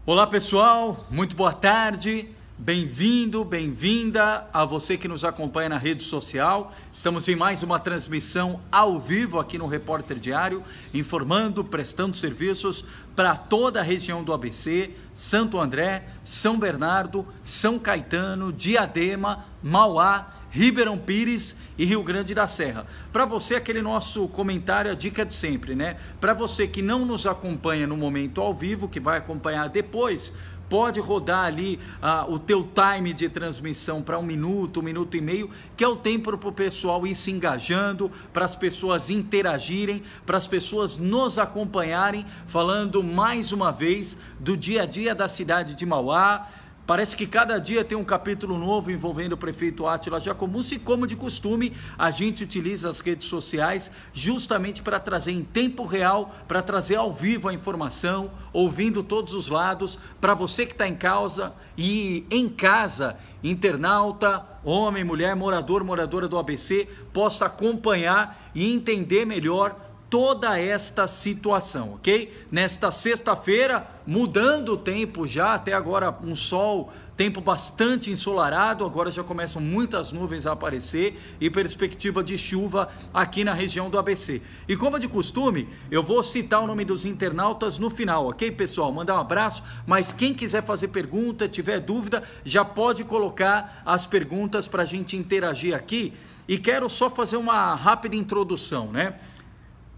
Olá pessoal, muito boa tarde, bem-vindo, bem-vinda a você que nos acompanha na rede social. Estamos em mais uma transmissão ao vivo aqui no Repórter Diário, informando, prestando serviços para toda a região do ABC, Santo André, São Bernardo, São Caetano, Diadema, Mauá, Ribeirão Pires e Rio Grande da Serra. Para você, aquele nosso comentário, a dica de sempre, né? Para você que não nos acompanha no momento ao vivo, que vai acompanhar depois, pode rodar ali o teu time de transmissão para 1 minuto, 1 minuto e meio, que é o tempo para o pessoal ir se engajando, para as pessoas interagirem, para as pessoas nos acompanharem, falando mais uma vez do dia a dia da cidade de Mauá. Parece que cada dia tem um capítulo novo envolvendo o prefeito Átila Giacomussi e, como de costume, a gente utiliza as redes sociais justamente para trazer em tempo real, para trazer ao vivo a informação, ouvindo todos os lados, para você que está em casa e em casa, internauta, homem, mulher, morador, moradora do ABC, possa acompanhar e entender melhor toda esta situação, ok? Nesta sexta-feira, mudando o tempo já, até agora um sol, tempo bastante ensolarado, agora já começam muitas nuvens a aparecer e perspectiva de chuva aqui na região do ABC. E como de costume, eu vou citar o nome dos internautas no final, ok, pessoal? Mandar um abraço, mas quem quiser fazer pergunta, tiver dúvida, já pode colocar as perguntas para a gente interagir aqui. E quero só fazer uma rápida introdução, né?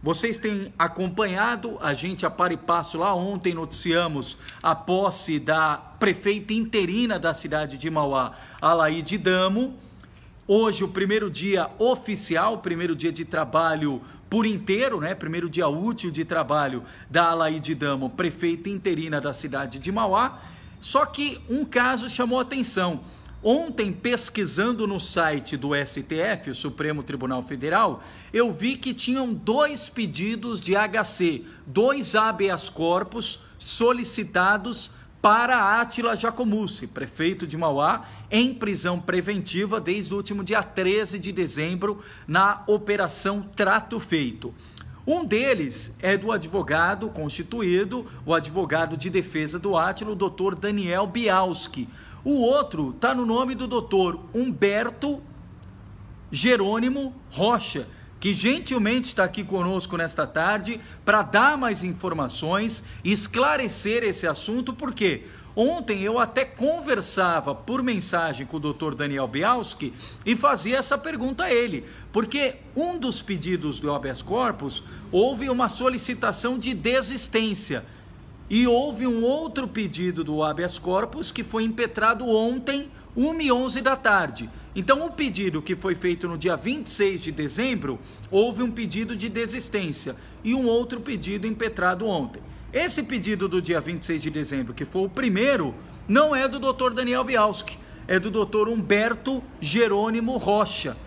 Vocês têm acompanhado a gente a par e passo lá. Ontem noticiamos a posse da prefeita interina da cidade de Mauá, Alaide Damo. Hoje o primeiro dia oficial, primeiro dia de trabalho por inteiro, né? Primeiro dia útil de trabalho da Alaide Damo, prefeita interina da cidade de Mauá. Só que um caso chamou a atenção. Ontem, pesquisando no site do STF, o Supremo Tribunal Federal, eu vi que tinham 2 pedidos de HC, 2 habeas corpus solicitados para Átila Giacomussi, prefeito de Mauá, em prisão preventiva desde o último dia 13 de dezembro, na Operação Trato Feito. Um deles é do advogado constituído, o advogado de defesa do Átila, o doutor Daniel Bialski. O outro está no nome do doutor Humberto Jerônimo Rocha, que gentilmente está aqui conosco nesta tarde para dar mais informações, esclarecer esse assunto, porque ontem eu até conversava por mensagem com o doutor Daniel Bialski e fazia essa pergunta a ele, porque um dos pedidos do habeas corpus houve uma solicitação de desistência. E houve um outro pedido do habeas corpus que foi impetrado ontem, 1h11 da tarde. Então, o pedido que foi feito no dia 26 de dezembro, houve um pedido de desistência e um outro pedido impetrado ontem. Esse pedido do dia 26 de dezembro, que foi o primeiro, não é do Dr. Daniel Bialski, é do Dr. Humberto Jerônimo Rocha.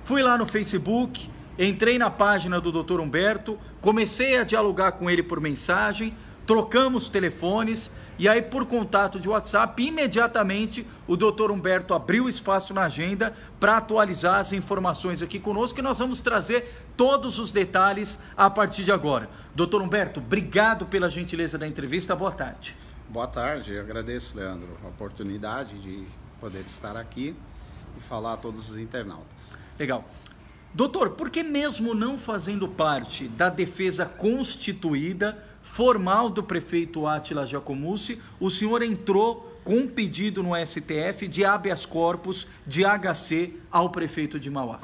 Fui lá no Facebook, entrei na página do Dr. Humberto, comecei a dialogar com ele por mensagem, trocamos telefones e aí, por contato de WhatsApp, imediatamente o doutor Humberto abriu espaço na agenda para atualizar as informações aqui conosco, e nós vamos trazer todos os detalhes a partir de agora. Doutor Humberto, obrigado pela gentileza da entrevista, boa tarde. Boa tarde, eu agradeço, Leandro, a oportunidade de poder estar aqui e falar a todos os internautas. Legal. Doutor, por que mesmo não fazendo parte da defesa constituída, formal do prefeito Átila Giacomussi, o senhor entrou com um pedido no STF de habeas corpus de HC ao prefeito de Mauá?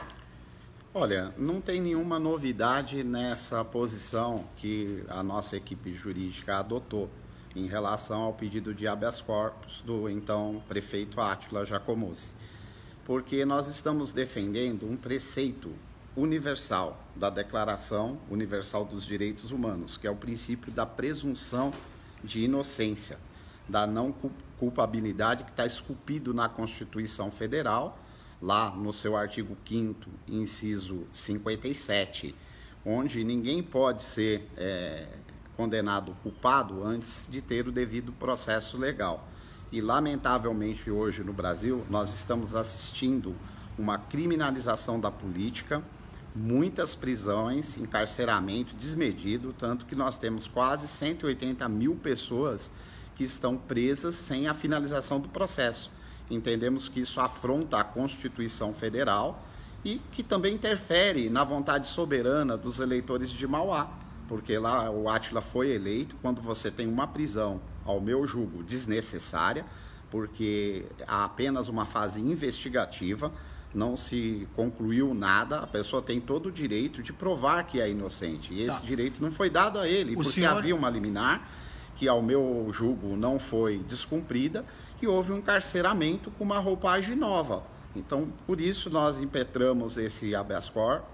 Olha, não tem nenhuma novidade nessa posição que a nossa equipe jurídica adotou em relação ao pedido de habeas corpus do então prefeito Átila Giacomussi, porque nós estamos defendendo um preceito universal da Declaração Universal dos Direitos Humanos, que é o princípio da presunção de inocência, da não culpabilidade, que está esculpido na Constituição Federal, lá no seu artigo 5º, inciso 57, onde ninguém pode ser condenado culpado antes de ter o devido processo legal. E, lamentavelmente, hoje no Brasil, nós estamos assistindo uma criminalização da política, muitas prisões, encarceramento desmedido, tanto que nós temos quase 180 mil pessoas que estão presas sem a finalização do processo. Entendemos que isso afronta a Constituição Federal e que também interfere na vontade soberana dos eleitores de Mauá, porque lá o Átila foi eleito. Quando você tem uma prisão, ao meu julgo, desnecessária, porque há apenas uma fase investigativa, não se concluiu nada, a pessoa tem todo o direito de provar que é inocente, e esse direito não foi dado a ele, porque havia uma liminar que, ao meu julgo, não foi descumprida, e houve um encarceramento com uma roupagem nova. Então, por isso, nós impetramos esse habeas corpus,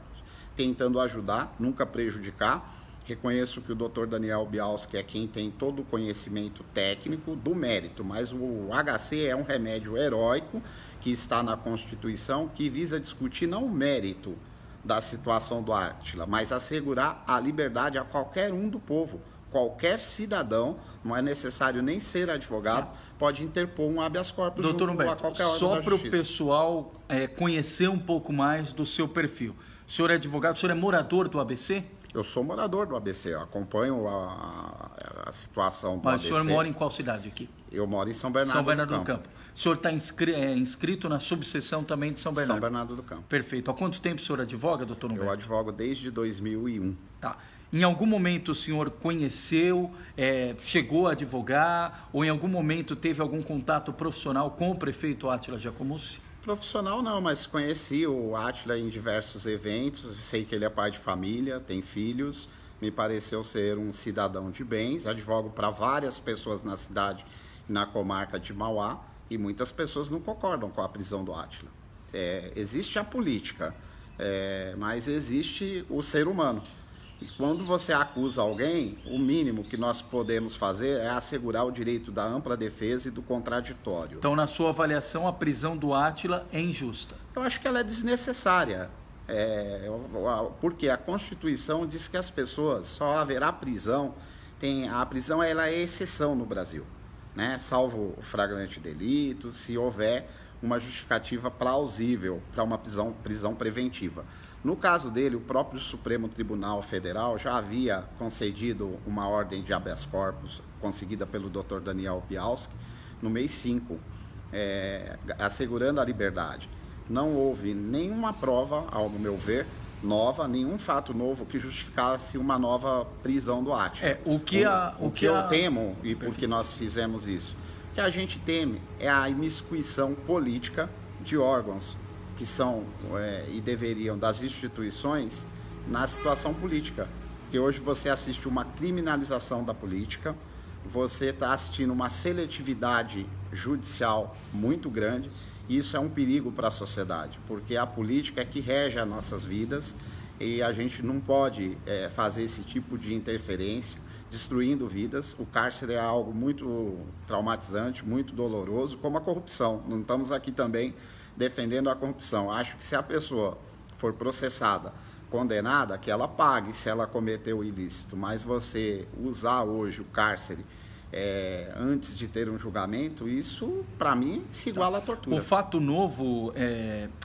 tentando ajudar, nunca prejudicar. Reconheço que o Dr. Daniel Bialski é quem tem todo o conhecimento técnico do mérito, mas o HC é um remédio heróico que está na Constituição, que visa discutir não o mérito da situação do Átila, mas assegurar a liberdade a qualquer um do povo. Qualquer cidadão, não é necessário nem ser advogado, pode interpor um habeas corpus junto a qualquer órgão só da para o justiça. pessoal conhecer um pouco mais do seu perfil. O senhor é advogado, o senhor é morador do ABC? Eu sou morador do ABC, eu acompanho a situação do Mas ABC. o senhor mora em qual cidade aqui? Eu moro em São Bernardo do Campo. O senhor está inscrito na subseção também de São Bernardo? São Bernardo do Campo. Perfeito. Há quanto tempo o senhor advoga, doutor Humberto? Eu advogo desde 2001. Tá. Em algum momento o senhor conheceu, chegou a advogar, ou em algum momento teve algum contato profissional com o prefeito Átila Giacomussi? Profissional não, mas conheci o Átila em diversos eventos, sei que ele é pai de família, tem filhos, me pareceu ser um cidadão de bens, advogo para várias pessoas na cidade e na comarca de Mauá, e muitas pessoas não concordam com a prisão do Átila. Existe a política, mas existe o ser humano. E quando você acusa alguém, o mínimo que nós podemos fazer é assegurar o direito da ampla defesa e do contraditório. Então, na sua avaliação, a prisão do Átila é injusta? Eu acho que ela é desnecessária, porque a Constituição diz que as pessoas, só haverá prisão, a prisão ela é exceção no Brasil, né? Salvo o flagrante delito, se houver uma justificativa plausível para uma prisão preventiva. No caso dele, o próprio Supremo Tribunal Federal já havia concedido uma ordem de habeas corpus conseguida pelo Dr. Daniel Bialski no mês 5, assegurando a liberdade. Não houve nenhuma prova, ao meu ver, nova, nenhum fato novo que justificasse uma nova prisão do Átila. O que eu temo, e porque nós fizemos isso, o que a gente teme é a imiscuição política de órgãos que são e deveriam das instituições na situação política. Porque hoje você assiste uma criminalização da política, você está assistindo uma seletividade judicial muito grande, e isso é um perigo para a sociedade, porque a política é que rege as nossas vidas e a gente não pode fazer esse tipo de interferência, destruindo vidas. O cárcere é algo muito traumatizante, muito doloroso, como a corrupção. Não estamos aqui também defendendo a corrupção. Acho que se a pessoa for processada, condenada, que ela pague se ela cometeu o ilícito, mas você usar hoje o cárcere antes de ter um julgamento, isso para mim se iguala à tortura. O fato novo,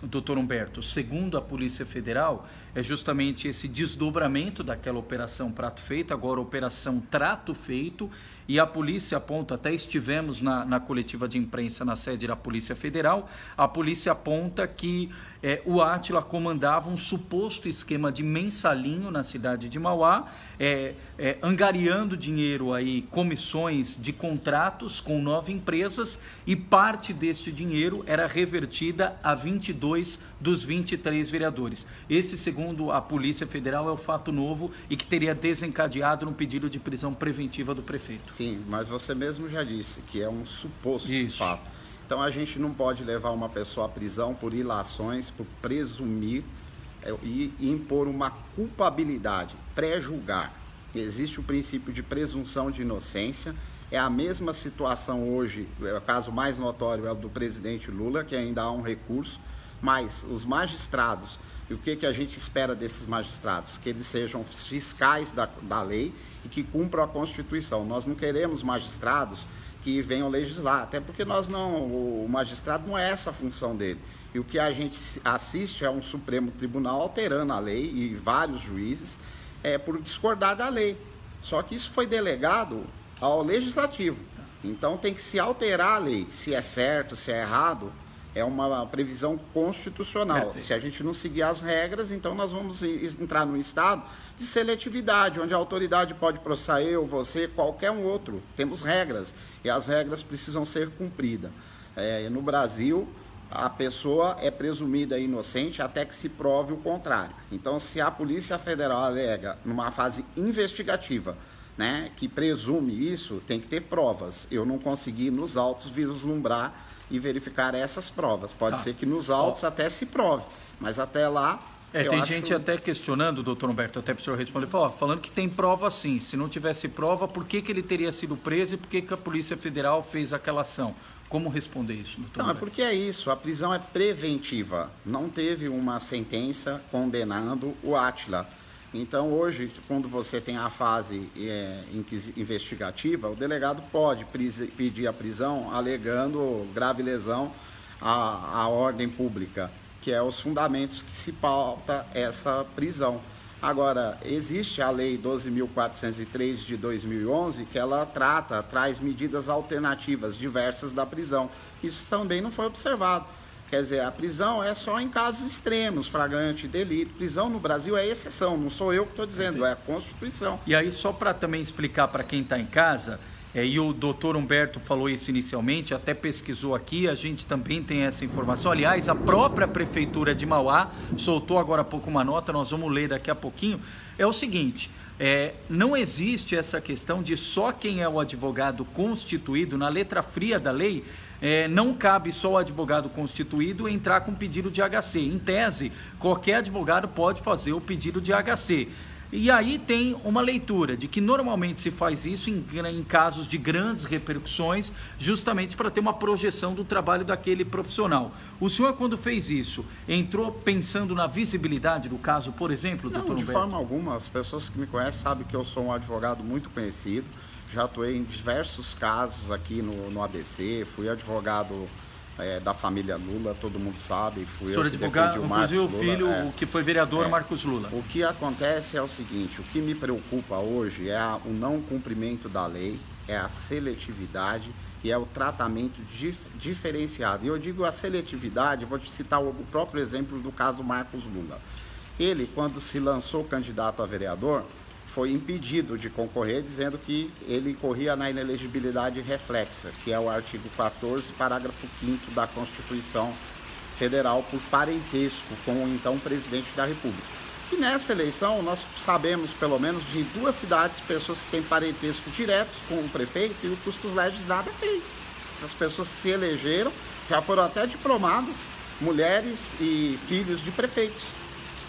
doutor Humberto, segundo a Polícia Federal, é justamente esse desdobramento daquela operação Prato Feito, agora operação Trato Feito, e a polícia aponta, até estivemos na coletiva de imprensa na sede da Polícia Federal, a polícia aponta que o Átila comandava um suposto esquema de mensalinho na cidade de Mauá, angariando dinheiro aí, comissões de contratos com 9 empresas, e parte deste dinheiro era revertida a 22 dos 23 vereadores. Esse, segundo a Polícia Federal, é o fato novo e que teria desencadeado no pedido de prisão preventiva do prefeito. Sim, mas você mesmo já disse que é um suposto fato. Então a gente não pode levar uma pessoa à prisão por ilações, por presumir e impor uma culpabilidade, pré-julgar. Existe o princípio de presunção de inocência. É a mesma situação hoje, o caso mais notório é o do presidente Lula, que ainda há um recurso, mas os magistrados, e o que a gente espera desses magistrados? Que eles sejam fiscais da lei e que cumpram a Constituição. Nós não queremos magistrados que venham legislar, até porque o magistrado não é essa a função dele. E o que a gente assiste é um Supremo Tribunal alterando a lei, e vários juízes, por discordar da lei. Só que isso foi delegado ao Legislativo. Então tem que se alterar a lei. Se é certo, se é errado, é uma previsão constitucional. Perfeito. Se a gente não seguir as regras, então nós vamos entrar num estado de seletividade, onde a autoridade pode processar eu, você, qualquer um outro. Temos regras e as regras precisam ser cumpridas. No Brasil, a pessoa é presumida inocente até que se prove o contrário. Então, se a Polícia Federal alega numa fase investigativa, né, que presume isso, tem que ter provas. Eu não consegui nos autos vislumbrar e verificar essas provas. Pode ser que nos autos até se prove, mas até lá... Tem gente até questionando, doutor Humberto, até para o senhor responder, falando que tem prova sim. Se não tivesse prova, por que ele teria sido preso e por que a Polícia Federal fez aquela ação? Como responder isso, doutor? Não, é porque é isso, a prisão é preventiva. Não teve uma sentença condenando o Átila. Então, hoje, quando você tem a fase investigativa, o delegado pode pedir a prisão alegando grave lesão à ordem pública, que é os fundamentos que se pauta essa prisão. Agora, existe a Lei 12.403 de 2011, que ela traz medidas alternativas diversas da prisão. Isso também não foi observado. Quer dizer, a prisão é só em casos extremos, flagrante delito. Prisão no Brasil é exceção, não sou eu que estou dizendo, é a Constituição. E aí, só para também explicar para quem está em casa... e o doutor Humberto falou isso inicialmente, até pesquisou aqui, a gente também tem essa informação. Aliás, a própria Prefeitura de Mauá soltou agora há pouco uma nota, nós vamos ler daqui a pouquinho. É o seguinte, não existe essa questão de só quem é o advogado constituído, na letra fria da lei, não cabe só o advogado constituído entrar com pedido de HC. Em tese, qualquer advogado pode fazer o pedido de HC. E aí tem uma leitura de que normalmente se faz isso em casos de grandes repercussões, justamente para ter uma projeção do trabalho daquele profissional. O senhor, quando fez isso, entrou pensando na visibilidade do caso, por exemplo, doutor Humberto? Não, de forma alguma. As pessoas que me conhecem sabem que eu sou um advogado muito conhecido. Já atuei em diversos casos aqui no ABC, fui advogado... da família Lula, todo mundo sabe. O senhor advogado, inclusive o filho, que foi vereador, Marcos Lula. O que acontece é o seguinte, o que me preocupa hoje é o não cumprimento da lei, é a seletividade e é o tratamento diferenciado. E eu digo a seletividade, vou te citar o próprio exemplo do caso Marcos Lula. Ele, quando se lançou candidato a vereador, foi impedido de concorrer, dizendo que ele incorria na inelegibilidade reflexa, que é o artigo 14, parágrafo 5º da Constituição Federal, por parentesco com o então presidente da República. E nessa eleição, nós sabemos, pelo menos, de 2 cidades, pessoas que têm parentesco diretos com o prefeito, e o Custos Legis nada fez. Essas pessoas se elegeram, já foram até diplomadas, mulheres e filhos de prefeitos.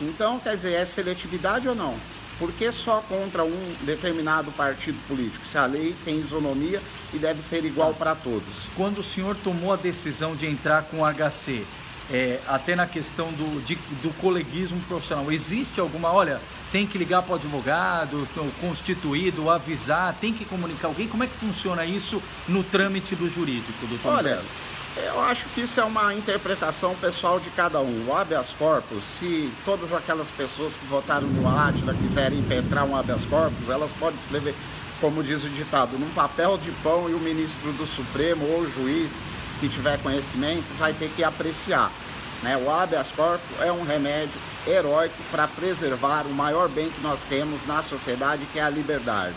Então, quer dizer, é seletividade ou não? Por que só contra um determinado partido político? Se a lei tem isonomia e deve ser igual para todos. Quando o senhor tomou a decisão de entrar com o HC, até na questão do coleguismo profissional, existe alguma, tem que ligar para o advogado, o constituído, avisar, tem que comunicar alguém? Como é que funciona isso no trâmite do jurídico, doutor? Olha, eu acho que isso é uma interpretação pessoal de cada um. O habeas corpus, se todas aquelas pessoas que votaram no Átila quiserem impetrar um habeas corpus, elas podem escrever, como diz o ditado, num papel de pão, e o ministro do Supremo ou o juiz que tiver conhecimento vai ter que apreciar. O habeas corpus é um remédio heróico para preservar o maior bem que nós temos na sociedade, que é a liberdade.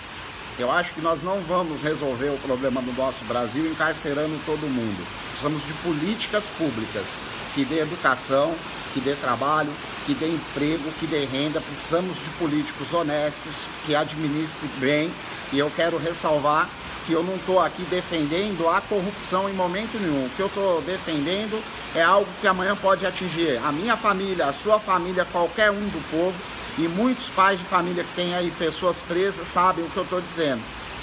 Eu acho que nós não vamos resolver o problema do nosso Brasil encarcerando todo mundo. Precisamos de políticas públicas que dê educação, que dê trabalho, que dê emprego, que dê renda. Precisamos de políticos honestos, que administrem bem. E eu quero ressalvar que eu não estou aqui defendendo a corrupção em momento nenhum. O que eu estou defendendo é algo que amanhã pode atingir a minha família, a sua família, qualquer um do povo. E muitos pais de família que têm aí pessoas presas sabem o que eu estou dizendo.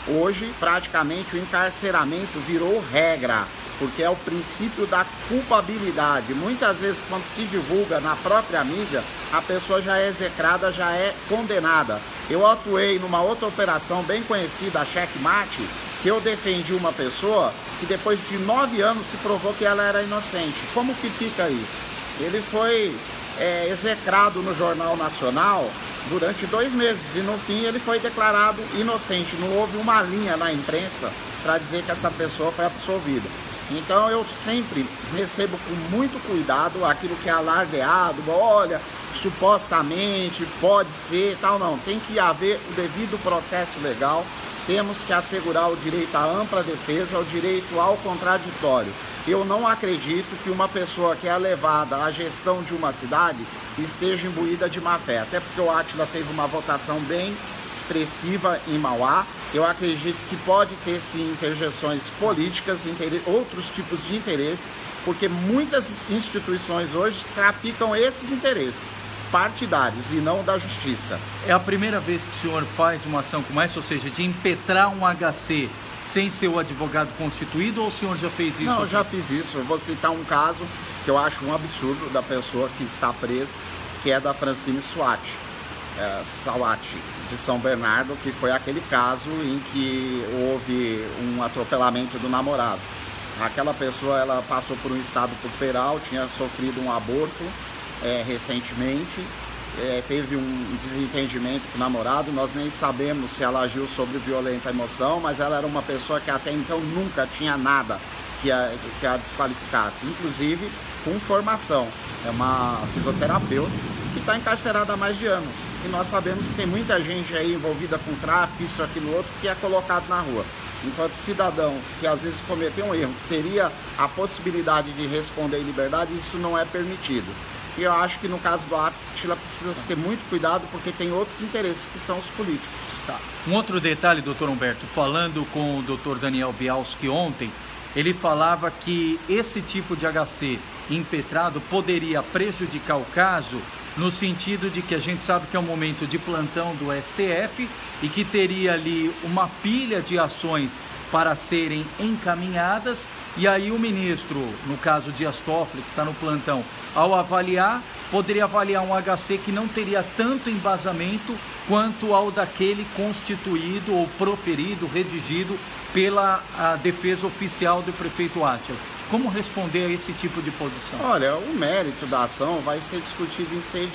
Hoje, praticamente, o encarceramento virou regra, porque é o princípio da culpabilidade. Muitas vezes, quando se divulga na própria mídia, a pessoa já é execrada, já é condenada. Eu atuei numa outra operação bem conhecida, a Checkmate, que eu defendi uma pessoa que depois de 9 anos se provou que ela era inocente. Como que fica isso? Ele foi execrado no Jornal Nacional durante 2 meses, e no fim ele foi declarado inocente. Não houve uma linha na imprensa para dizer que essa pessoa foi absolvida. Então eu sempre recebo com muito cuidado aquilo que é alardeado, olha, supostamente pode ser, tal, não. Tem que haver o devido processo legal, temos que assegurar o direito à ampla defesa, o direito ao contraditório. Eu não acredito que uma pessoa que é levada à gestão de uma cidade esteja imbuída de má fé, até porque o Átila teve uma votação bem expressiva em Mauá. Eu acredito que pode ter sim interjeições políticas, outros tipos de interesse, porque muitas instituições hoje traficam esses interesses partidários e não da justiça. É a primeira vez que o senhor faz uma ação como essa, ou seja, de impetrar um HC sem ser o advogado constituído, ou o senhor já fez isso? Não, eu já fiz isso. Eu vou citar um caso que eu acho um absurdo da pessoa que está presa, que é da Francine Swati, de São Bernardo, que foi aquele caso em que houve um atropelamento do namorado. Aquela pessoa, ela passou por um estado puerperal, tinha sofrido um aborto recentemente, teve um desentendimento com o namorado. Nós nem sabemos se ela agiu sob violenta emoção, mas ela era uma pessoa que até então nunca tinha nada que a desqualificasse, inclusive com formação. É uma fisioterapeuta que está encarcerada há mais de anos. E nós sabemos que tem muita gente aí envolvida com tráfico, isso, aquilo, outro, que é colocado na rua. Enquanto cidadãos que às vezes cometem um erro, que teria a possibilidade de responder em liberdade, isso não é permitido. E eu acho que no caso do Átila precisa se ter muito cuidado, porque tem outros interesses que são os políticos. Tá. Um outro detalhe, doutor Humberto, falando com o doutor Daniel Bialski ontem, ele falava que esse tipo de HC impetrado poderia prejudicar o caso, no sentido de que a gente sabe que é um momento de plantão do STF e que teria ali uma pilha de ações para serem encaminhadas, e aí o ministro, no caso Dias Toffoli, que está no plantão, ao avaliar, poderia avaliar um HC que não teria tanto embasamento quanto ao daquele constituído ou proferido, redigido pela defesa oficial do prefeito Átila. Como responder a esse tipo de posição? Olha, o mérito da ação vai ser discutido em sede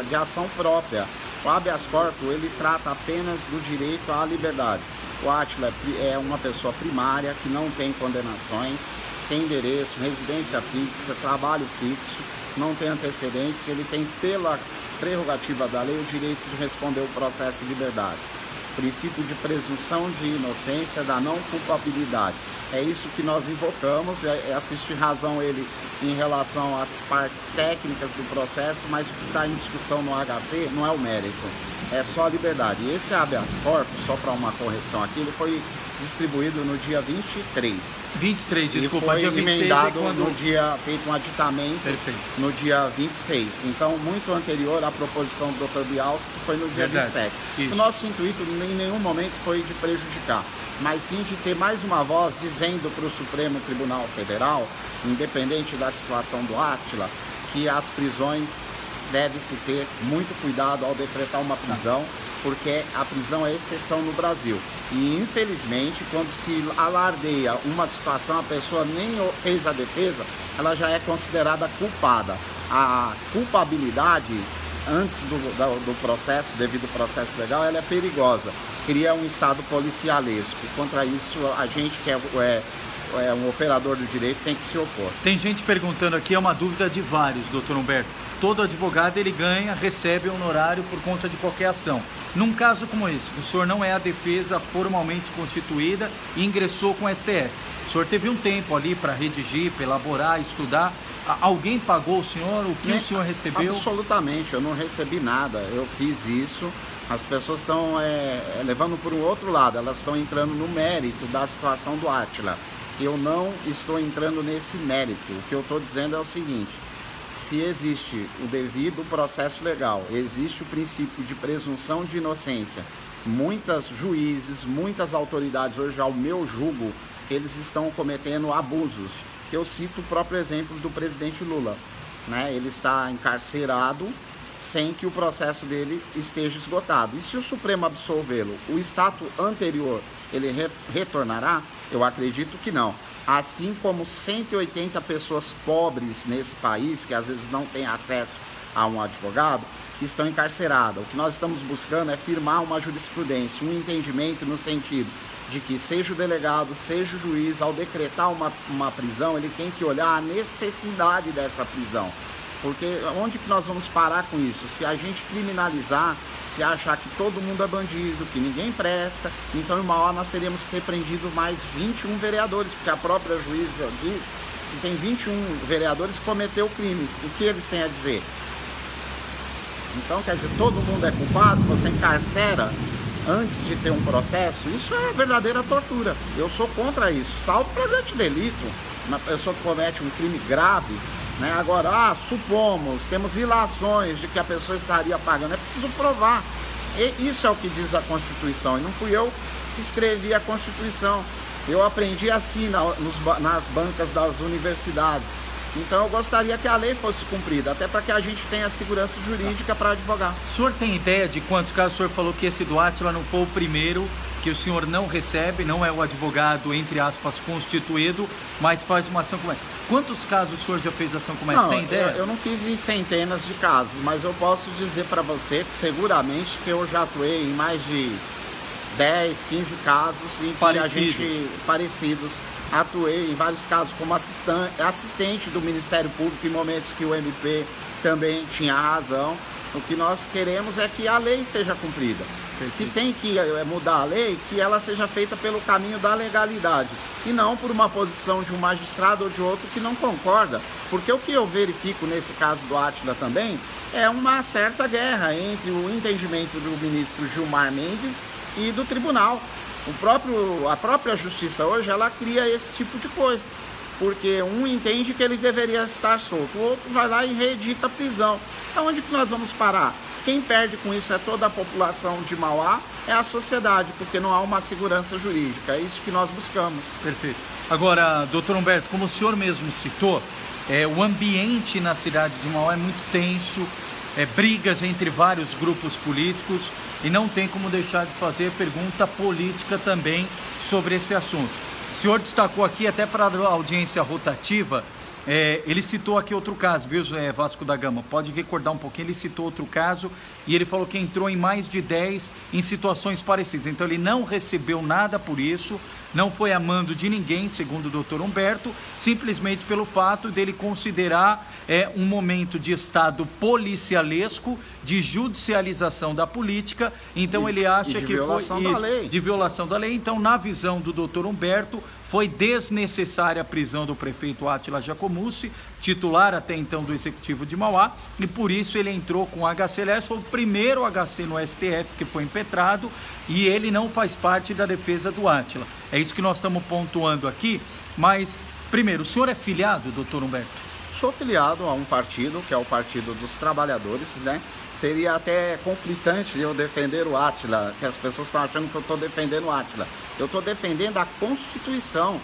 de ação própria. O habeas corpus, ele trata apenas do direito à liberdade. O Átila é uma pessoa primária que não tem condenações, tem endereço, residência fixa, trabalho fixo, não tem antecedentes, ele tem, pela prerrogativa da lei, o direito de responder o processo de liberdade. Princípio de presunção de inocência, da não culpabilidade. É isso que nós invocamos, assiste razão ele em relação às partes técnicas do processo, mas o que está em discussão no HC não é o mérito, é só a liberdade. E esse habeas corpus, só para uma correção aqui, ele foi distribuído no dia 23. 23, desculpa, foi dia 26 emendado é quando... no dia, feito um aditamento. Perfeito. No dia 26. Então, muito anterior à proposição do Dr. Bialski, que foi no dia 27. Isso. O nosso intuito em nenhum momento foi de prejudicar, mas sim de ter mais uma voz dizendo para o Supremo Tribunal Federal, independente da situação do Átila, que as prisões deve-se ter muito cuidado ao decretar uma prisão, porque a prisão é exceção no Brasil. E, infelizmente, quando se alardeia uma situação, a pessoa nem fez a defesa, ela já é considerada culpada. A culpabilidade, antes do processo, devido processo legal, ela é perigosa. Cria um estado policialesco. Contra isso, a gente que é um operador do direito tem que se opor. Tem gente perguntando aqui, é uma dúvida de vários, doutor Humberto. Todo advogado ele ganha, recebe honorário por conta de qualquer ação. Num caso como esse, o senhor não é a defesa formalmente constituída e ingressou com o STF. O senhor teve um tempo ali para redigir, para elaborar, estudar. Alguém pagou o senhor? O que o senhor recebeu? Absolutamente, eu não recebi nada. Eu fiz isso. As pessoas estão levando por um outro lado, elas estão entrando no mérito da situação do Átila. Eu não estou entrando nesse mérito. O que eu estou dizendo é o seguinte: se existe o devido processo legal, existe o princípio de presunção de inocência, muitos juízes, muitas autoridades hoje, ao meu julgo, eles estão cometendo abusos. Eu cito o próprio exemplo do presidente Lula, né? Ele está encarcerado sem que o processo dele esteja esgotado. E se o Supremo absolvê-lo, o status anterior, ele retornará? Eu acredito que não. Assim como 180 pessoas pobres nesse país, que às vezes não têm acesso a um advogado, estão encarceradas. O que nós estamos buscando é firmar uma jurisprudência, um entendimento no sentido de que seja o delegado, seja o juiz, ao decretar uma prisão, ele tem que olhar a necessidade dessa prisão. Porque onde que nós vamos parar com isso? Se a gente criminalizar, se achar que todo mundo é bandido, que ninguém presta, então em Mauá nós teríamos que ter prendido mais 21 vereadores, porque a própria juíza diz que tem 21 vereadores que cometeu crimes. O que eles têm a dizer? Então, quer dizer, todo mundo é culpado, você encarcera antes de ter um processo, isso é verdadeira tortura. Eu sou contra isso, salvo flagrante delito, uma pessoa que comete um crime grave, né? Agora, supomos, temos ilações de que a pessoa estaria pagando, é preciso provar. E isso é o que diz a Constituição, e não fui eu que escrevi a Constituição. Eu aprendi assim nas bancas das universidades. Então eu gostaria que a lei fosse cumprida, até para que a gente tenha segurança jurídica para advogar. O senhor tem ideia de quantos casos? O senhor falou que esse do Átila não foi o primeiro, que o senhor não recebe, não é o advogado, entre aspas, constituído, mas faz uma ação como essa. Quantos casos o senhor já fez ação como essa? Tem ideia? Eu não fiz em centenas de casos, mas eu posso dizer para você, seguramente, que eu já atuei em mais de 10, 15 casos em que a gente, parecidos. Atuei em vários casos como assistente do Ministério Público em momentos que o MP também tinha razão. O que nós queremos é que a lei seja cumprida. Se tem que mudar a lei, que ela seja feita pelo caminho da legalidade e não por uma posição de um magistrado ou de outro que não concorda. Porque o que eu verifico nesse caso do Átila também é uma certa guerra entre o entendimento do ministro Gilmar Mendes e do tribunal. A própria justiça hoje, ela cria esse tipo de coisa, porque um entende que ele deveria estar solto, o outro vai lá e reedita a prisão. Aonde que nós vamos parar? Quem perde com isso é toda a população de Mauá, é a sociedade, porque não há uma segurança jurídica, é isso que nós buscamos. Perfeito. Agora, doutor Humberto, como o senhor mesmo citou, o ambiente na cidade de Mauá é muito tenso, brigas entre vários grupos políticos, e não tem como deixar de fazer pergunta política também sobre esse assunto. O senhor destacou aqui, até para a audiência rotativa, ele citou aqui outro caso, viu, Vasco da Gama? Pode recordar um pouquinho, ele citou outro caso e ele falou que entrou em mais de 10 em situações parecidas. Então ele não recebeu nada por isso, não foi a mando de ninguém, segundo o doutor Humberto, simplesmente pelo fato dele considerar um momento de estado policialesco, de judicialização da política. Então ele acha que foi de violação da lei. Então, na visão do doutor Humberto, foi desnecessária a prisão do prefeito Átila Giacomussi, titular até então do Executivo de Mauá, e por isso ele entrou com o HCLS, foi o primeiro HC no STF que foi impetrado, e ele não faz parte da defesa do Átila. É isso que nós estamos pontuando aqui, mas, primeiro, o senhor é filiado, doutor Humberto? Sou filiado a um partido, que é o Partido dos Trabalhadores, né? Seria até conflitante eu defender o Átila, que as pessoas estão achando que eu estou defendendo o Átila. Eu estou defendendo a Constituição.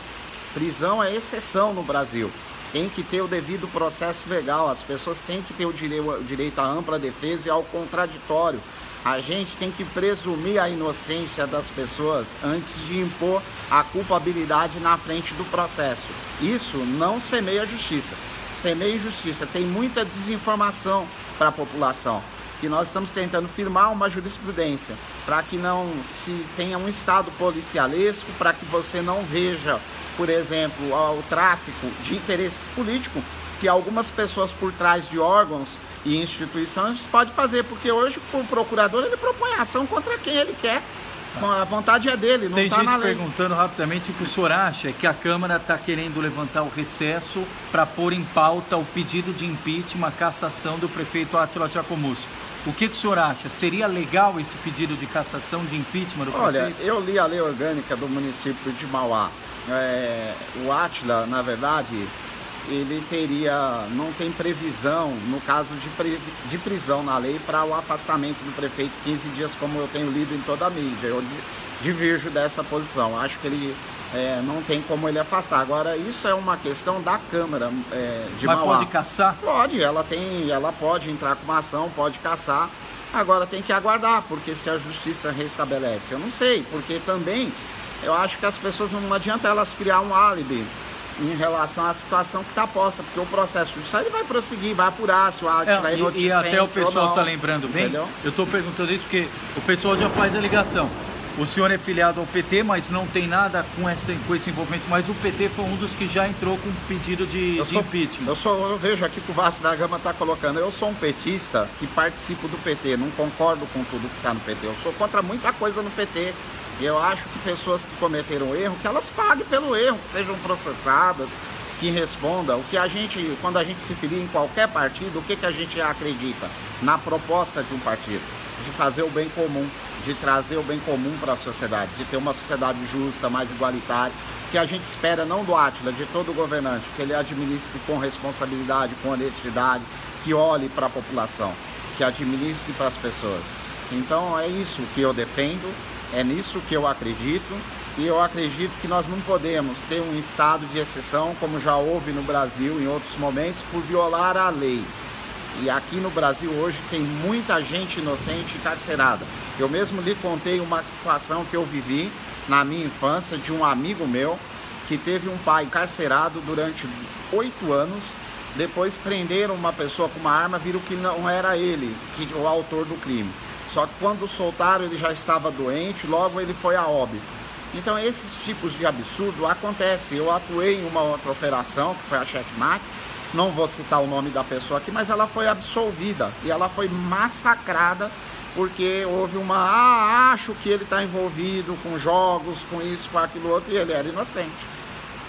Prisão é exceção no Brasil. Tem que ter o devido processo legal, as pessoas têm que ter o direito à ampla defesa e ao contraditório. A gente tem que presumir a inocência das pessoas antes de impor a culpabilidade na frente do processo. Isso não semeia a justiça. Semeia injustiça, tem muita desinformação para a população. E nós estamos tentando firmar uma jurisprudência para que não se tenha um estado policialesco, para que você não veja, por exemplo, o tráfico de interesses políticos que algumas pessoas por trás de órgãos e instituições podem fazer, porque hoje o procurador ele propõe ação contra quem ele quer. A vontade é dele, não está na lei. Tem gente perguntando rapidamente o que o senhor acha que a Câmara está querendo levantar o recesso para pôr em pauta o pedido de impeachment, a cassação do prefeito Átila Giacomussi. O que o senhor acha? Seria legal esse pedido de cassação, de impeachment do prefeito? Olha, eu li a lei orgânica do município de Mauá. O Átila, na verdade, ele não tem previsão, no caso de prisão na lei, para o afastamento do prefeito 15 dias, como eu tenho lido em toda a mídia. Eu divirjo dessa posição. Acho que ele não tem como ele afastar. Agora, isso é uma questão da Câmara de Mauá. Mas pode caçar? Pode, ela pode entrar com uma ação, pode caçar. Agora tem que aguardar, porque se a justiça restabelece, eu não sei, porque também eu acho que as pessoas não adianta elas criar um álibi. em relação à situação que está posta, porque o processo judicial ele vai prosseguir, vai apurar se o Átila é inocente. E até o pessoal está lembrando bem, entendeu? Eu estou perguntando isso porque o pessoal já faz a ligação. O senhor é filiado ao PT, mas não tem nada com esse envolvimento. Mas o PT foi um dos que já entrou com pedido de impeachment. Eu vejo aqui que o Vasco da Gama está colocando. Eu sou um petista que participo do PT, não concordo com tudo que está no PT. Eu sou contra muita coisa no PT. E eu acho que pessoas que cometeram erro, que elas paguem pelo erro, que sejam processadas, que respondam. Quando a gente se filia em qualquer partido, o que a gente acredita? Na proposta de um partido, de fazer o bem comum, de trazer o bem comum para a sociedade, de ter uma sociedade justa, mais igualitária, que a gente espera não do Átila, de todo governante, que ele administre com responsabilidade, com honestidade, que olhe para a população, que administre para as pessoas. Então é isso que eu defendo, é nisso que eu acredito, e eu acredito que nós não podemos ter um estado de exceção, como já houve no Brasil em outros momentos, por violar a lei. E aqui no Brasil hoje tem muita gente inocente encarcerada. Eu mesmo lhe contei uma situação que eu vivi na minha infância de um amigo meu que teve um pai encarcerado durante 8 anos. Depois prenderam uma pessoa com uma arma, viram que não era ele o autor do crime. Só que quando soltaram ele já estava doente, logo ele foi a óbito. Então esses tipos de absurdo acontecem. Eu atuei em uma outra operação, que foi a Checkmate. Não vou citar o nome da pessoa aqui, mas ela foi absolvida e ela foi massacrada porque houve acho que ele está envolvido com jogos, com isso, com aquilo outro, e ele era inocente.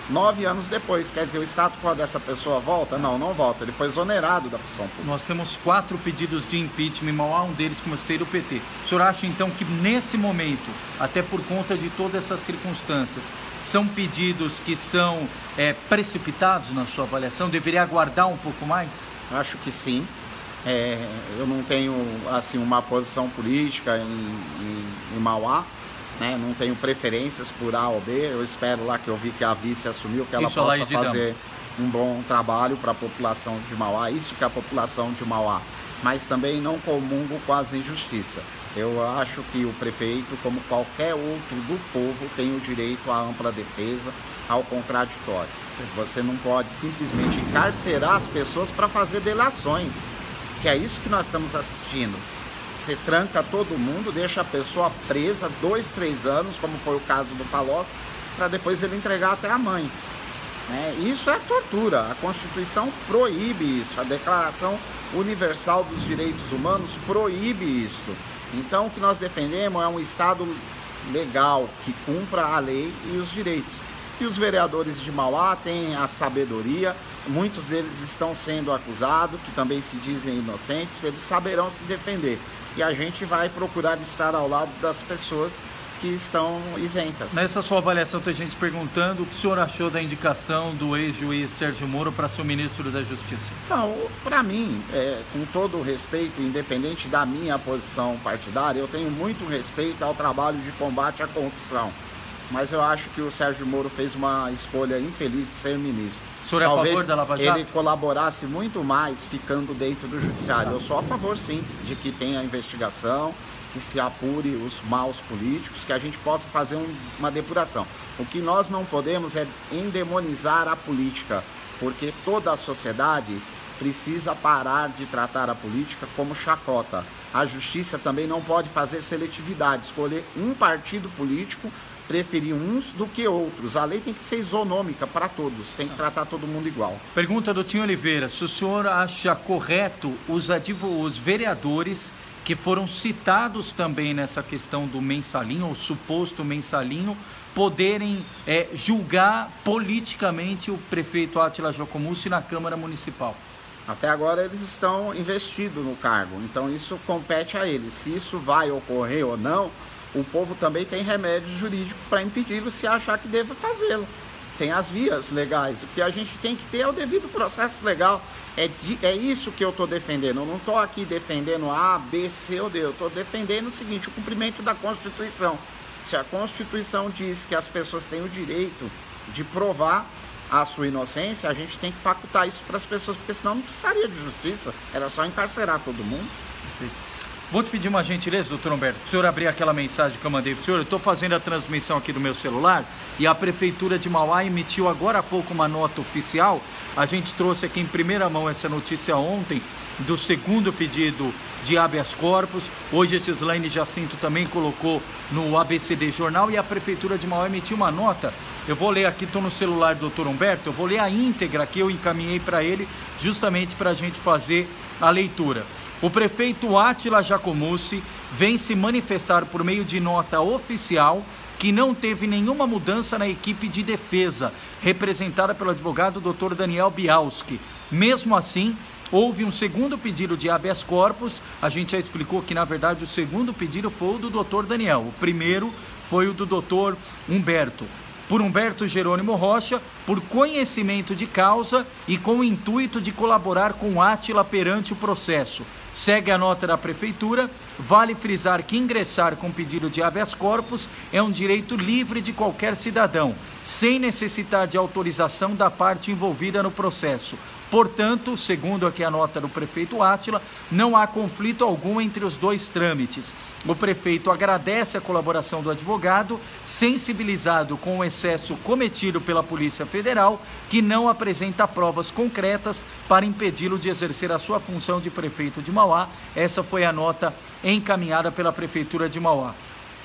9 anos depois, quer dizer, o status quo dessa pessoa volta? Não, não volta, ele foi exonerado da função pública. Nós temos 4 pedidos de impeachment em Mauá, um deles, como eu citei, do PT. O senhor acha então que nesse momento, até por conta de todas essas circunstâncias, são pedidos que são precipitados na sua avaliação? Deveria aguardar um pouco mais? Acho que sim. Eu não tenho assim uma posição política em Mauá, né? Não tenho preferências por A ou B. Eu espero lá, que eu vi que a vice assumiu, que ela possa fazer um bom trabalho para a população de Mauá, isso que é a população de Mauá. Mas também não comungo com as injustiças. Eu acho que o prefeito, como qualquer outro do povo, tem o direito à ampla defesa, ao contraditório. Você não pode simplesmente encarcerar as pessoas para fazer delações, que é isso que nós estamos assistindo. Você tranca todo mundo, deixa a pessoa presa 2, 3 anos, como foi o caso do Palocci, para depois ele entregar até a mãe. Isso é tortura. A Constituição proíbe isso. A Declaração Universal dos Direitos Humanos proíbe isso. Então o que nós defendemos é um Estado legal, que cumpra a lei e os direitos. E os vereadores de Mauá têm a sabedoria, muitos deles estão sendo acusados, que também se dizem inocentes, eles saberão se defender. E a gente vai procurar estar ao lado das pessoas que estão isentas. Nessa sua avaliação, tem gente perguntando o que o senhor achou da indicação do ex-juiz Sérgio Moro para ser o ministro da Justiça. Não, para mim, com todo o respeito, independente da minha posição partidária, eu tenho muito respeito ao trabalho de combate à corrupção. Mas eu acho que o Sérgio Moro fez uma escolha infeliz de ser ministro. O senhor é a favor da Lava Jato? Ele colaborasse muito mais ficando dentro do judiciário. Eu sou a favor, sim, de que tenha investigação, que se apure os maus políticos, que a gente possa fazer uma depuração. O que nós não podemos é endemonizar a política, porque toda a sociedade precisa parar de tratar a política como chacota. A justiça também não pode fazer seletividade, escolher um partido político, preferir uns do que outros. A lei tem que ser isonômica para todos, tem que tratar todo mundo igual. Pergunta do Tim Oliveira: se o senhor acha correto os vereadores que foram citados também nessa questão do mensalinho, ou suposto mensalinho, poderem julgar politicamente o prefeito Átila Jocomussi na Câmara Municipal? Até agora eles estão investidos no cargo, então isso compete a eles. Se isso vai ocorrer ou não, o povo também tem remédio jurídico para impedi-lo se achar que deva fazê-lo. Tem as vias legais. O que a gente tem que ter é o devido processo legal. É isso que eu estou defendendo. Eu não estou aqui defendendo A, B, C ou D. Eu estou defendendo o seguinte: o cumprimento da Constituição. Se a Constituição diz que as pessoas têm o direito de provar a sua inocência, a gente tem que facultar isso para as pessoas, porque senão não precisaria de justiça. Era só encarcerar todo mundo. Perfeito. Vou te pedir uma gentileza, doutor Humberto, para o senhor abrir aquela mensagem que eu mandei para o senhor. Eu estou fazendo a transmissão aqui do meu celular e a Prefeitura de Mauá emitiu agora há pouco uma nota oficial. A gente trouxe aqui em primeira mão essa notícia ontem do segundo pedido de habeas corpus. Hoje a Gislaine Jacinto também colocou no ABCD Jornal e a Prefeitura de Mauá emitiu uma nota. Eu vou ler aqui, estou no celular do doutor Humberto, eu vou ler a íntegra que eu encaminhei para ele justamente para a gente fazer a leitura. O prefeito Átila Giacomussi vem se manifestar por meio de nota oficial que não teve nenhuma mudança na equipe de defesa, representada pelo advogado Dr. Daniel Bialski. Mesmo assim, houve um segundo pedido de habeas corpus. A gente já explicou que, na verdade, o segundo pedido foi o do Dr. Daniel. O primeiro foi o do Dr. Humberto. Por Humberto Jerônimo Rocha, por conhecimento de causa e com o intuito de colaborar com Átila perante o processo. Segue a nota da Prefeitura. Vale frisar que ingressar com pedido de habeas corpus é um direito livre de qualquer cidadão, sem necessitar de autorização da parte envolvida no processo. Portanto, segundo aqui a nota do prefeito Átila, não há conflito algum entre os dois trâmites. O prefeito agradece a colaboração do advogado, sensibilizado com o excesso cometido pela Polícia Federal, que não apresenta provas concretas para impedi-lo de exercer a sua função de prefeito de Mauá. Essa foi a nota encaminhada pela Prefeitura de Mauá.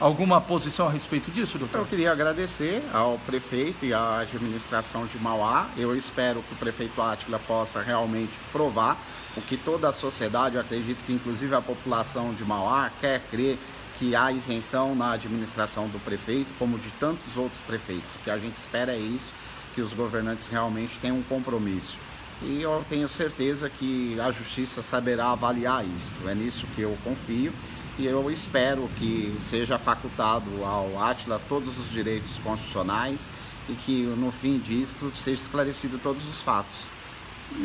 Alguma posição a respeito disso, doutor? Eu queria agradecer ao prefeito e à administração de Mauá. Eu espero que o prefeito Átila possa realmente provar o que toda a sociedade, eu acredito que inclusive a população de Mauá, quer crer que há isenção na administração do prefeito, como de tantos outros prefeitos. O que a gente espera é isso, que os governantes realmente tenham um compromisso. E eu tenho certeza que a justiça saberá avaliar isso. É nisso que eu confio. E eu espero que seja facultado ao Átila todos os direitos constitucionais e que no fim disso seja esclarecido todos os fatos.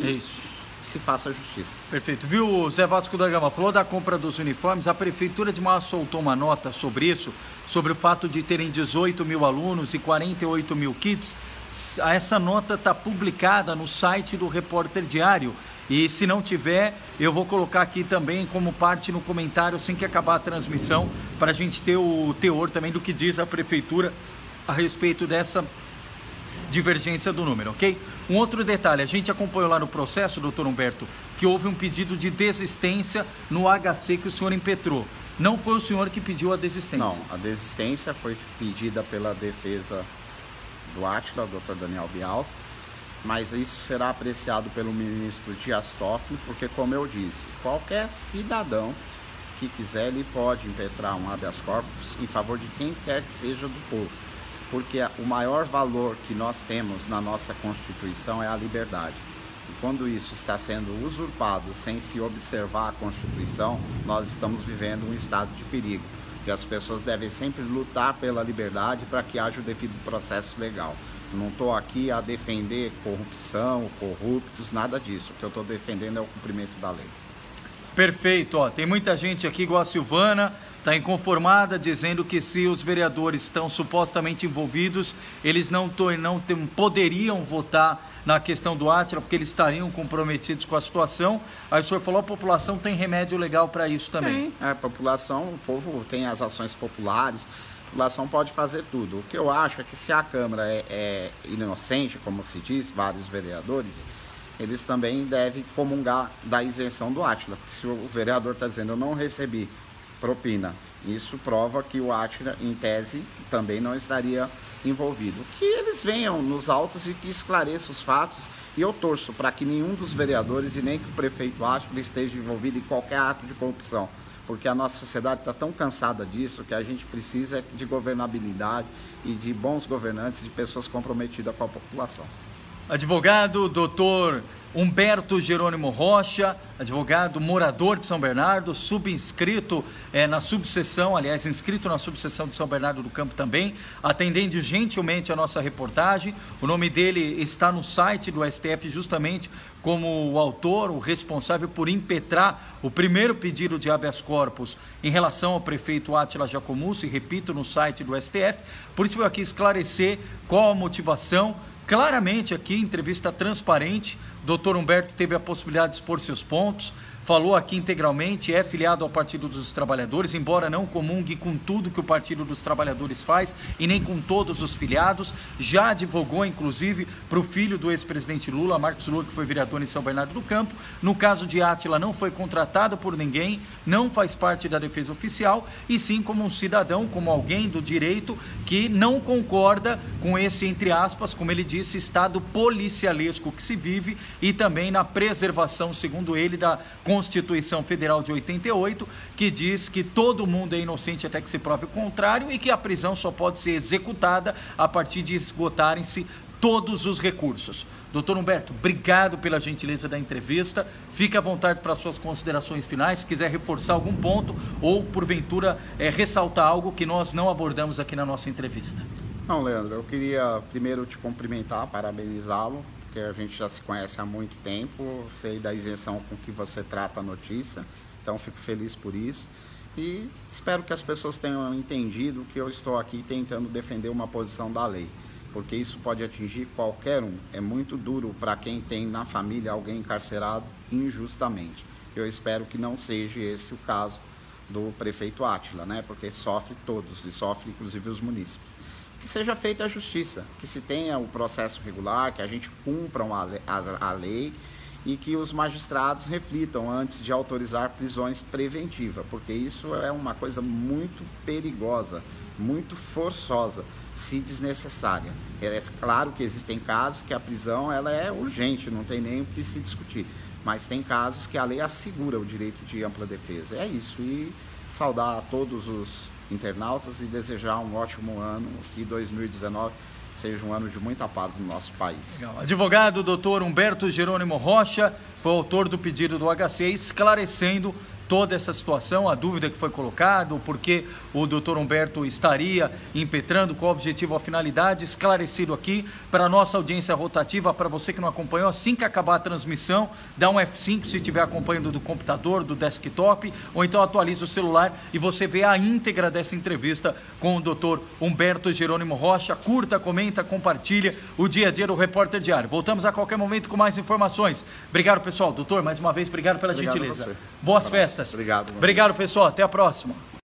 É isso. Se faça justiça. Perfeito. Viu, Zé Vasco da Gama, falou da compra dos uniformes. A Prefeitura de Mauá soltou uma nota sobre isso, sobre o fato de terem 18 mil alunos e 48 mil kits. Essa nota está publicada no site do Repórter Diário. E se não tiver, eu vou colocar aqui também como parte no comentário assim que acabar a transmissão, para a gente ter o teor também do que diz a Prefeitura a respeito dessa divergência do número, ok? Um outro detalhe, a gente acompanhou lá no processo, doutor Humberto, que houve um pedido de desistência no HC que o senhor impetrou. Não foi o senhor que pediu a desistência? Não, a desistência foi pedida pela defesa do Átila, doutor Daniel Bialski, mas isso será apreciado pelo ministro Dias Toffoli, porque, como eu disse, qualquer cidadão que quiser, ele pode impetrar um habeas corpus em favor de quem quer que seja do povo, porque o maior valor que nós temos na nossa Constituição é a liberdade. E quando isso está sendo usurpado sem se observar a Constituição, nós estamos vivendo um estado de perigo. E as pessoas devem sempre lutar pela liberdade para que haja o devido processo legal. Não estou aqui a defender corrupção, corruptos, nada disso. O que eu estou defendendo é o cumprimento da lei. Perfeito. Ó, tem muita gente aqui, igual a Silvana, está inconformada, dizendo que se os vereadores estão supostamente envolvidos, eles não poderiam votar na questão do Átila, porque eles estariam comprometidos com a situação. Aí o senhor falou, a população tem remédio legal para isso também. Tem. A população, o povo tem as ações populares, a população pode fazer tudo. O que eu acho é que se a Câmara é inocente, como se diz, vários vereadores, eles também devem comungar da isenção do Átila. Porque se o vereador está dizendo, eu não recebi propina, isso prova que o Átila, em tese, também não estaria envolvido. Que eles venham nos autos e que esclareçam os fatos. E eu torço para que nenhum dos vereadores e nem que o prefeito Átila esteja envolvido em qualquer ato de corrupção. Porque a nossa sociedade está tão cansada disso que a gente precisa de governabilidade e de bons governantes, de pessoas comprometidas com a população. Advogado doutor Humberto Jerônimo Rocha, advogado morador de São Bernardo, subscrito na subseção, aliás, inscrito na subseção de São Bernardo do Campo também, atendendo gentilmente a nossa reportagem. O nome dele está no site do STF justamente como o autor, o responsável por impetrar o primeiro pedido de habeas corpus em relação ao prefeito Átila Giacomussi, repito, no site do STF. Por isso eu aqui esclarecer qual a motivação, claramente aqui, entrevista transparente. Dr. Humberto teve a possibilidade de expor seus pontos, falou aqui integralmente, é filiado ao Partido dos Trabalhadores, embora não comungue com tudo que o Partido dos Trabalhadores faz e nem com todos os filiados. Já advogou, inclusive, para o filho do ex-presidente Lula, Marcos Lula, que foi vereador em São Bernardo do Campo. No caso de Átila, não foi contratado por ninguém, não faz parte da defesa oficial, e sim como um cidadão, como alguém do direito que não concorda com esse, entre aspas, como ele disse, estado policialesco que se vive, e também na preservação, segundo ele, da Constituição Federal de 88, que diz que todo mundo é inocente até que se prove o contrário e que a prisão só pode ser executada a partir de esgotarem-se todos os recursos. Doutor Humberto, obrigado pela gentileza da entrevista. Fique à vontade para suas considerações finais, se quiser reforçar algum ponto ou, porventura, ressaltar algo que nós não abordamos aqui na nossa entrevista. Não, Leandro, eu queria primeiro te cumprimentar, parabenizá-lo, porque a gente já se conhece há muito tempo, sei da isenção com que você trata a notícia, então fico feliz por isso. E espero que as pessoas tenham entendido que eu estou aqui tentando defender uma posição da lei, porque isso pode atingir qualquer um. É muito duro para quem tem na família alguém encarcerado injustamente. Eu espero que não seja esse o caso do prefeito Átila, né? Porque sofre todos, e sofre inclusive os munícipes. Que seja feita a justiça, que se tenha o processo regular, que a gente cumpra a lei e que os magistrados reflitam antes de autorizar prisões preventivas, porque isso é uma coisa muito perigosa, muito forçosa, se desnecessária. É claro que existem casos que a prisão ela é urgente, não tem nem o que se discutir, mas tem casos que a lei assegura o direito de ampla defesa. É isso, e saudar a todos os internautas e desejar um ótimo ano, que 2019 seja um ano de muita paz no nosso país. Legal. Advogado Dr. Humberto Jerônimo Rocha foi autor do pedido do HC, esclarecendo toda essa situação, a dúvida que foi colocada, o porquê o doutor Humberto estaria impetrando, qual o objetivo, a finalidade, esclarecido aqui para a nossa audiência rotativa. Para você que não acompanhou, assim que acabar a transmissão, dá um F5 se estiver acompanhando do computador, do desktop, ou então atualiza o celular e você vê a íntegra dessa entrevista com o doutor Humberto Jerônimo Rocha. Curta, comenta, compartilha o dia a dia do Repórter Diário. Voltamos a qualquer momento com mais informações. Obrigado, pessoal. Doutor, mais uma vez, obrigado pela gentileza. Boas festas. Obrigado. Obrigado, pessoal. Até a próxima.